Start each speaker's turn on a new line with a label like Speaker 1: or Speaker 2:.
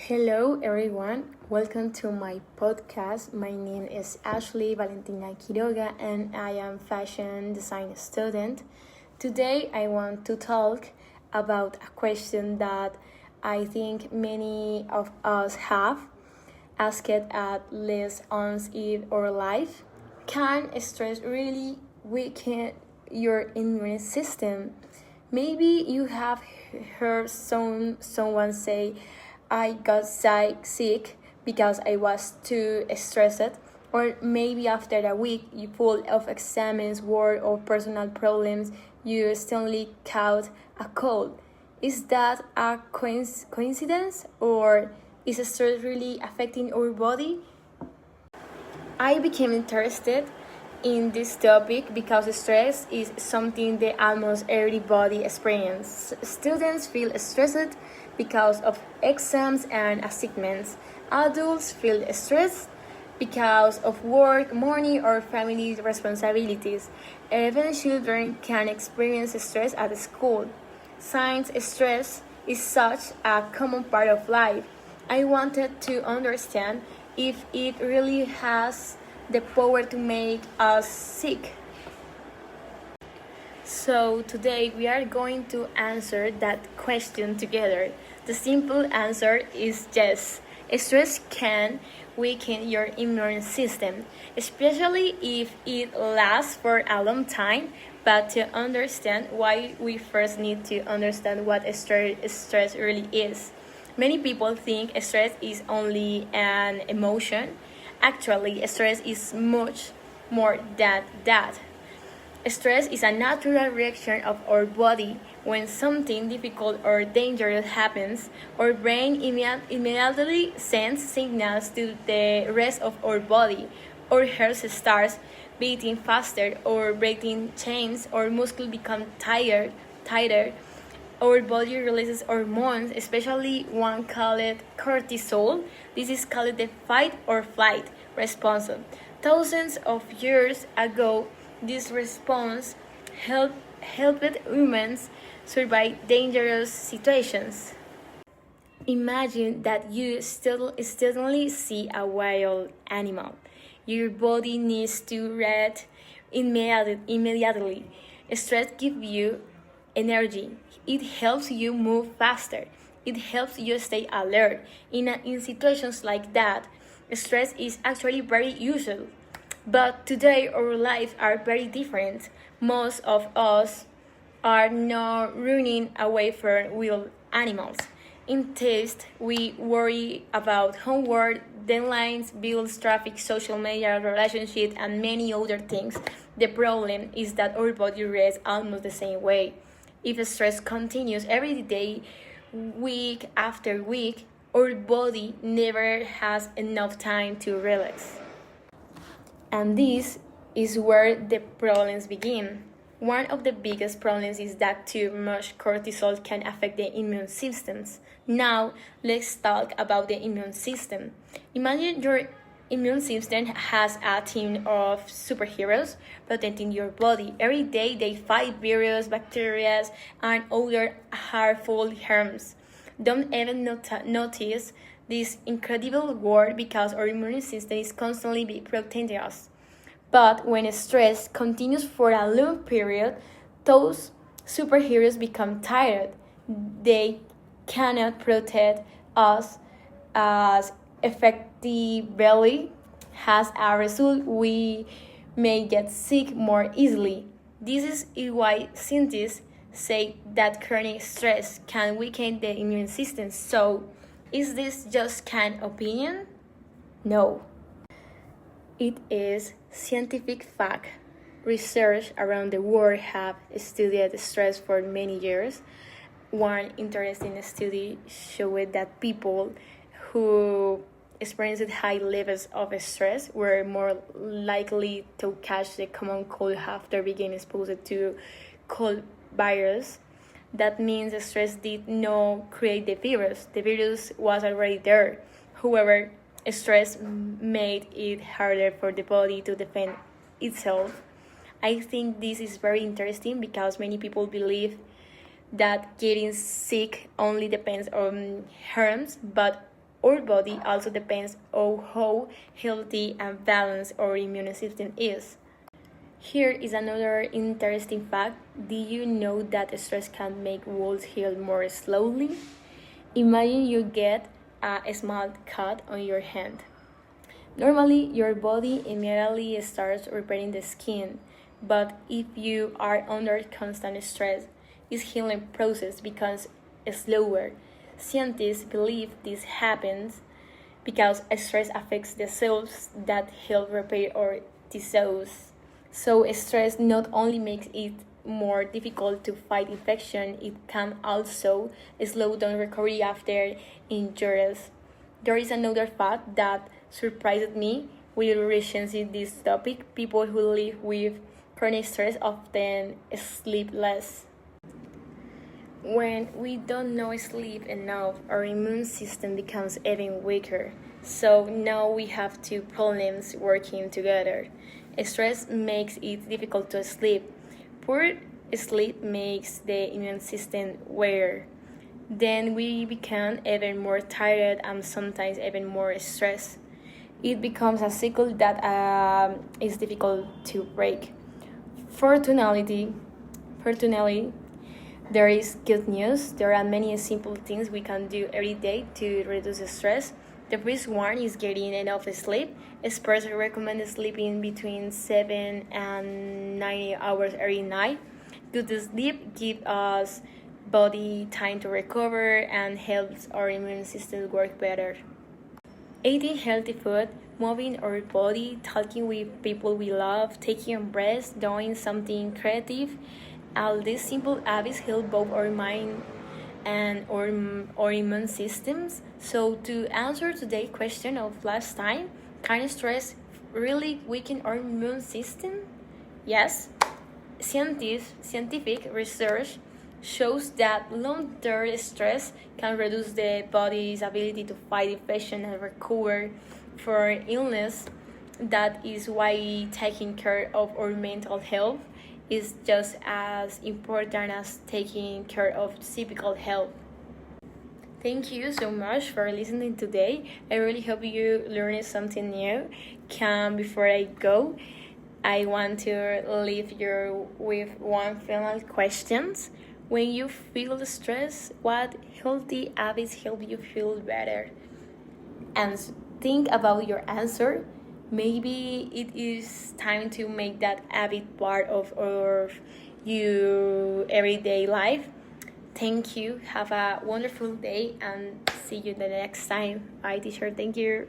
Speaker 1: Hello, everyone. Welcome to my podcast. My name is Ashley Valentina Quiroga, and I am fashion design student. Today, I want to talk about a question that I think many of us have asked at least once in our life. Can stress really weaken your immune system? Maybe you have heard someone say, I got sick because I was too stressed, or maybe after a week you full of exams, work, or personal problems, you suddenly caught a cold. Is that a coincidence, or is stress really affecting our body? I became interested in this topic because stress is something that almost everybody experiences. Students feel stressed because of exams and assignments. Adults feel stressed because of work, money, or family responsibilities. Even children can experience stress at school. Since stress is such a common part of life, I wanted to understand if it really has the power to make us sick. So, today we are going to answer that question together. The simple answer is yes. Stress can weaken your immune system, especially if it lasts for a long time. But to understand why, we first need to understand what stress really is. Many people think stress is only an emotion. Actually, stress is much more than that. Stress is a natural reaction of our body. When something difficult or dangerous happens, our brain immediately sends signals to the rest of our body. Our heart starts beating faster, our breathing changes, our muscles become tighter. Our body releases hormones, especially one called cortisol. This is called the fight or flight response. Thousands of years ago, this response helped humans survive dangerous situations. Imagine that you suddenly see a wild animal. Your body needs to react immediately. Stress gives you energy. It helps you move faster. It helps you stay alert. In situations like that, stress is actually very useful. But today our lives are very different. Most of us are not running away from wild animals. Instead, we worry about homework, deadlines, bills, traffic, social media, relationships, and many other things. The problem is that our body reacts almost the same way. If stress continues every day, week after week, our body never has enough time to relax. And this is where the problems begin. One of the biggest problems is that too much cortisol can affect the immune systems. Now, let's talk about the immune system. Imagine your immune system has a team of superheroes protecting your body. Every day they fight viruses, bacteria, and other harmful germs. Don't even notice this incredible work because our immune system is constantly protecting us. But when stress continues for a long period, those superheroes become tired. They cannot protect us as effectively. As a result, we may get sick more easily. This is why scientists say that chronic stress can weaken the immune system. So, is this just an opinion? No. It is scientific fact. Research around the world have studied stress for many years. One interesting study showed that people who experienced high levels of stress were more likely to catch the common cold after being exposed to cold virus. That means stress did not create the virus. The virus was already there. However, stress made it harder for the body to defend itself. I think this is very interesting because many people believe that getting sick only depends on germs, but our body also depends on how healthy and balanced our immune system is. Here is another interesting fact. Did you know that stress can make wounds heal more slowly? Imagine you get a small cut on your hand. Normally, your body immediately starts repairing the skin, but if you are under constant stress, its healing process becomes slower. Scientists believe this happens because stress affects the cells that help repair our tissues. So stress not only makes it more difficult to fight infection, it can also slow down recovery after injuries. There is another fact that surprised me with researching this topic. People who live with chronic stress often sleep less. When we don't know sleep enough, our immune system becomes even weaker. So now we have two problems working together. Stress makes it difficult to sleep. Poor sleep makes the immune system weaker. Then we become even more tired and sometimes even more stressed. It becomes a cycle that is difficult to break. Fortunately, fortunately, there is good news. There are many simple things we can do every day to reduce stress. The first one is getting enough sleep. Experts recommend sleeping between 7 and 9 hours every night. Good sleep gives us body time to recover and helps our immune system work better. Eating healthy food, moving our body, talking with people we love, taking a breath, doing something creative, all these simple habits help both our mind and our immune systems. So to answer today's question of last time, can stress really weaken our immune system? Yes. Scientific research shows that long-term stress can reduce the body's ability to fight infection and recover from illness. That is why taking care of our mental health is just as important as taking care of physical health. Thank you so much for listening today. I really hope you learned something new. Before I go, I want to leave you with one final question. When you feel stressed, what healthy habits help you feel better? And think about your answer. Maybe it is time to make that habit part of your everyday life. Thank you. Have a wonderful day and see you the next time. Bye, teacher. Thank you.